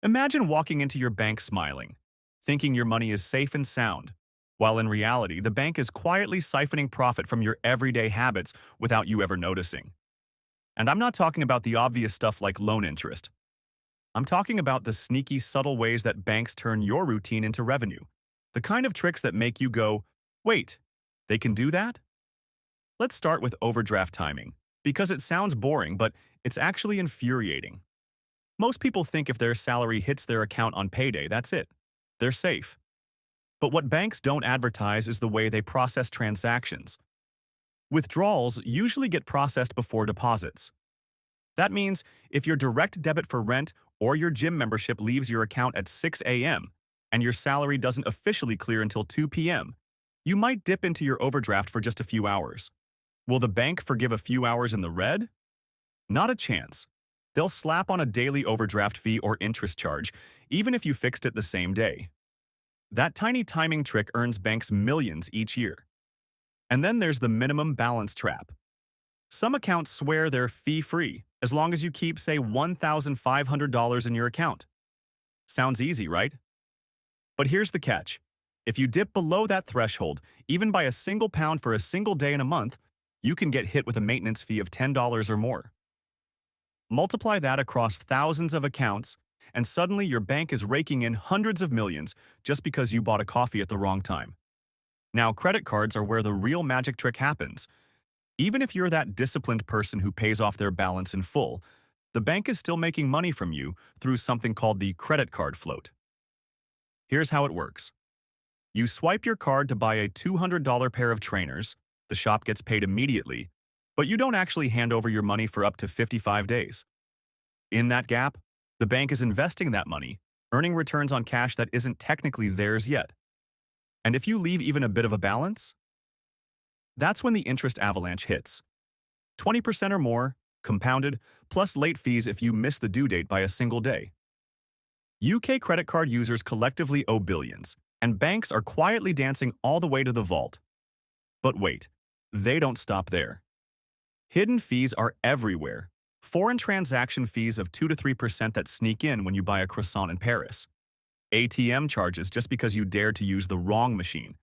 Imagine walking into your bank smiling, thinking your money is safe and sound, while in reality, the bank is quietly siphoning profit from your everyday habits without you ever noticing. And I'm not talking about the obvious stuff like loan interest. I'm talking about the sneaky, subtle ways that banks turn your routine into revenue. The kind of tricks that make you go, wait, they can do that? Let's start with overdraft timing, because it sounds boring, but it's actually infuriating. Most people think if their salary hits their account on payday, that's it. They're safe. But what banks don't advertise is the way they process transactions. Withdrawals usually get processed before deposits. That means if your direct debit for rent or your gym membership leaves your account at 6 a.m. and your salary doesn't officially clear until 2 p.m., you might dip into your overdraft for just a few hours. Will the bank forgive a few hours in the red? Not a chance. They'll slap on a daily overdraft fee or interest charge, even if you fixed it the same day. That tiny timing trick earns banks millions each year. And then there's the minimum balance trap. Some accounts swear they're fee-free, as long as you keep, say, $1,500 in your account. Sounds easy, right? But here's the catch. If you dip below that threshold, even by a single pound for a single day in a month, you can get hit with a maintenance fee of $10 or more. Multiply that across thousands of accounts, and suddenly your bank is raking in hundreds of millions just because you bought a coffee at the wrong time. Now, credit cards are where the real magic trick happens. Even if you're that disciplined person who pays off their balance in full, the bank is still making money from you through something called the credit card float. Here's how it works. You swipe your card to buy a $200 pair of trainers, the shop gets paid immediately, but you don't actually hand over your money for up to 55 days. In that gap, the bank is investing that money, earning returns on cash that isn't technically theirs yet. And if you leave even a bit of a balance, that's when the interest avalanche hits. 20% or more, compounded, plus late fees if you miss the due date by a single day. UK credit card users collectively owe billions, and banks are quietly dancing all the way to the vault. But wait, they don't stop there. Hidden fees are everywhere. Foreign transaction fees of 2 to 3% that sneak in when you buy a croissant in Paris. ATM charges just because you dare to use the wrong machine.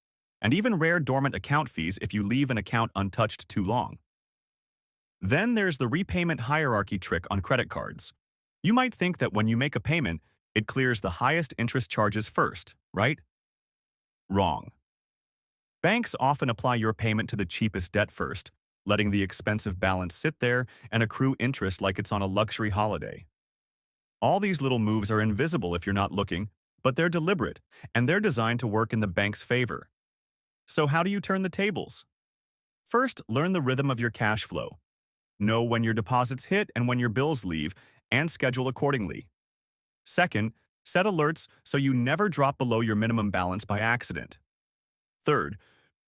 And even rare dormant account fees if you leave an account untouched too long. Then there's the repayment hierarchy trick on credit cards. You might think that when you make a payment, it clears the highest interest charges first, right? Wrong. Banks often apply your payment to the cheapest debt first, letting the expensive balance sit there and accrue interest like it's on a luxury holiday. All these little moves are invisible if you're not looking, but they're deliberate, and they're designed to work in the bank's favor. So how do you turn the tables? First, learn the rhythm of your cash flow. Know when your deposits hit and when your bills leave, and schedule accordingly. Second, set alerts so you never drop below your minimum balance by accident. Third,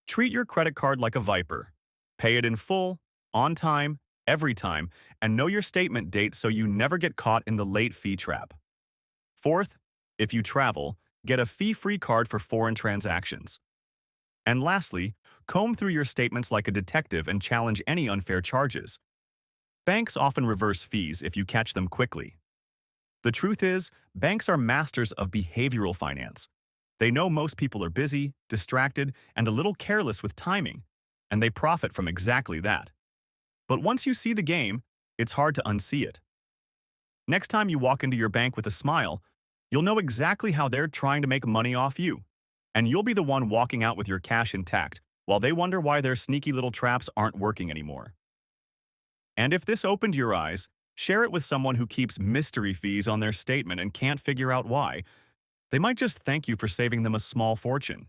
treat your credit card like a viper. Pay it in full, on time, every time, and know your statement date so you never get caught in the late fee trap. Fourth, if you travel, get a fee-free card for foreign transactions. And lastly, comb through your statements like a detective and challenge any unfair charges. Banks often reverse fees if you catch them quickly. The truth is, banks are masters of behavioral finance. They know most people are busy, distracted, and a little careless with timing, and they profit from exactly that. But once you see the game, it's hard to unsee it. Next time you walk into your bank with a smile, you'll know exactly how they're trying to make money off you. And you'll be the one walking out with your cash intact, while they wonder why their sneaky little traps aren't working anymore. And if this opened your eyes, share it with someone who keeps mystery fees on their statement and can't figure out why. They might just thank you for saving them a small fortune.